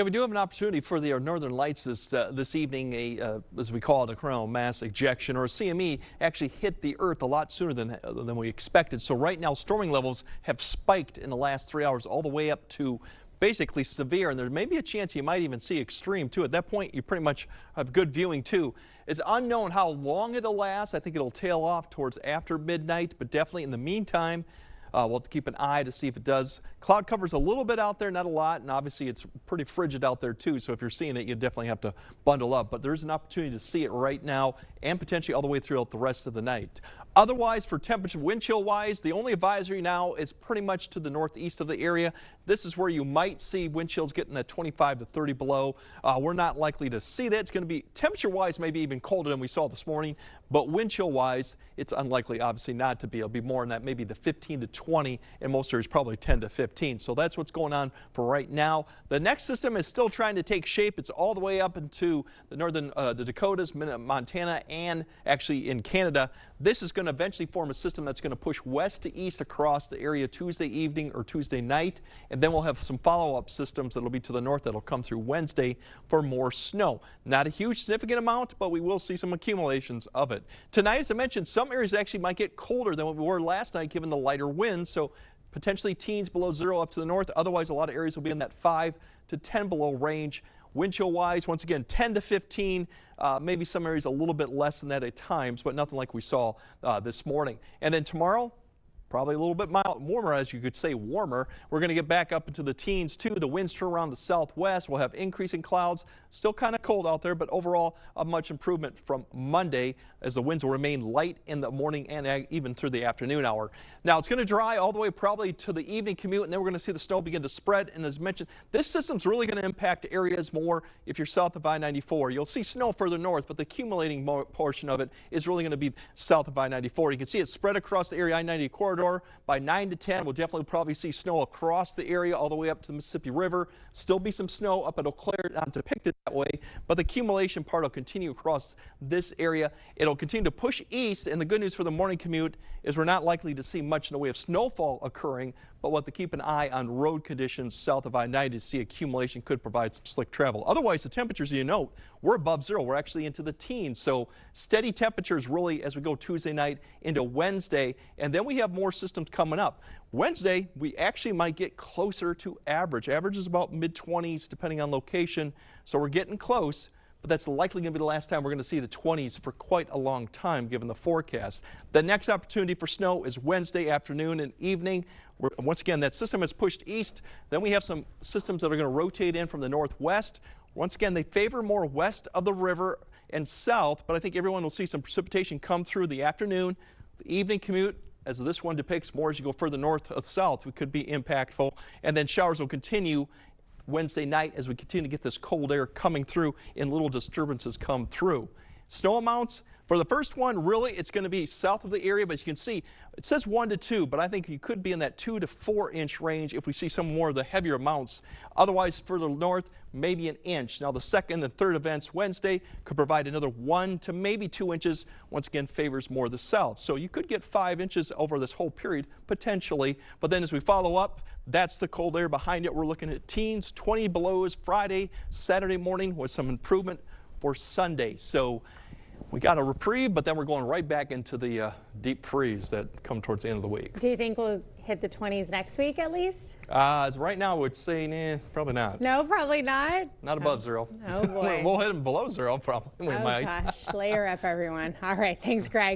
Yeah, we do have an opportunity for the northern lights this evening. As we call it, a coronal mass ejection, or a CME, actually hit the Earth a lot sooner than we expected. So right now, storming levels have spiked in the last 3 hours, all the way up to basically severe, and there may be a chance you might even see extreme too. At that point, you pretty much have good viewing too. It's unknown how long it'll last. I think it'll tail off towards after midnight, but definitely in the meantime, we'll have to keep an eye to see if it does. Cloud cover's a little bit out there, not a lot, and obviously it's pretty frigid out there too, so if you're seeing it, you definitely have to bundle up. But there's an opportunity to see it right now and potentially all the way throughout the rest of the night. Otherwise, for temperature wind chill wise, the only advisory now is pretty much to the northeast of the area. This is where you might see wind chills getting at 25 to 30 below. We're not likely to see that. It's going to be temperature wise maybe even colder than we saw this morning, but wind chill wise it's unlikely obviously not to be. It'll be more than that, maybe the 15 to 20, and most areas probably 10 to 15. So that's what's going on for right now. The next system is still trying to take shape. It's all the way up into the northern the Dakotas, Montana, and actually in Canada. This is going to eventually form a system that's going to push west to east across the area Tuesday evening or Tuesday night, and then we'll have some follow-up systems that'll be to the north that'll come through Wednesday for more snow. Not a huge significant amount, but we will see some accumulations of it. Tonight, as I mentioned, some areas actually might get colder than what we were last night given the lighter winds, so potentially teens below zero up to the north. Otherwise, a lot of areas will be in that 5 to 10 below range. Wind chill wise, once again, 10 to 15, maybe some areas a little bit less than that at times, but nothing like we saw this morning. And then tomorrow, probably a little bit warmer, as you could say, warmer. We're going to get back up into the teens too. The winds turn around the southwest. We'll have increasing clouds. Still kind of cold out there, but overall a much improvement from Monday as the winds will remain light in the morning and even through the afternoon hour. Now it's going to dry all the way probably to the evening commute, and then we're going to see the snow begin to spread. And as mentioned, this system's really going to impact areas more if you're south of I-94. You'll see snow further north, but the accumulating portion of it is really going to be south of I-94. You can see it spread across the area I-90 corridor. By 9 to 10, we'll definitely probably see snow across the area all the way up to the Mississippi River. Still be some snow up at Eau Claire, not depicted that way, but the accumulation part will continue across this area. It'll continue to push east, and the good news for the morning commute is we're not likely to see much in the way of snowfall occurring, but we'll have to keep an eye on road conditions south of I-90 to see accumulation could provide some slick travel. Otherwise, the temperatures, you note, we're above zero. We're actually into the teens, so steady temperatures really as we go Tuesday night into Wednesday, and then we have more systems coming up. Wednesday, we actually might get closer to average. Average is about mid-20s depending on location, so we're getting close. But that's likely going to be the last time we're going to see the 20s for quite a long time given the forecast. The next opportunity for snow is Wednesday afternoon and evening. Once again, that system is pushed east. Then we have some systems that are going to rotate in from the northwest. Once again, they favor more west of the river and south, but I think everyone will see some precipitation come through the afternoon. The evening commute, as this one depicts, more as you go further north or south, it could be impactful. And then showers will continue Wednesday night as we continue to get this cold air coming through and little disturbances come through. Snow amounts for the first one, really it's going to be south of the area, but you can see it says 1 to 2, but I think you could be in that 2 to 4 inch range if we see some more of the heavier amounts. Otherwise, further north, maybe an inch. Now the second and third events Wednesday could provide another 1 to maybe 2 inches. Once again, favors more the south. So you could get 5 inches over this whole period potentially, but then as we follow up, that's the cold air behind it. We're looking at teens, 20 belows Friday, Saturday morning with some improvement for Sunday. So we got a reprieve, but then we're going right back into the deep freeze that come towards the end of the week. Do you think we'll hit the 20s next week at least? As right now, I would say, probably not. No, probably not. Not above zero. Oh boy. We'll hit them below zero, probably. Oh gosh, layer up everyone. All right, thanks, Greg.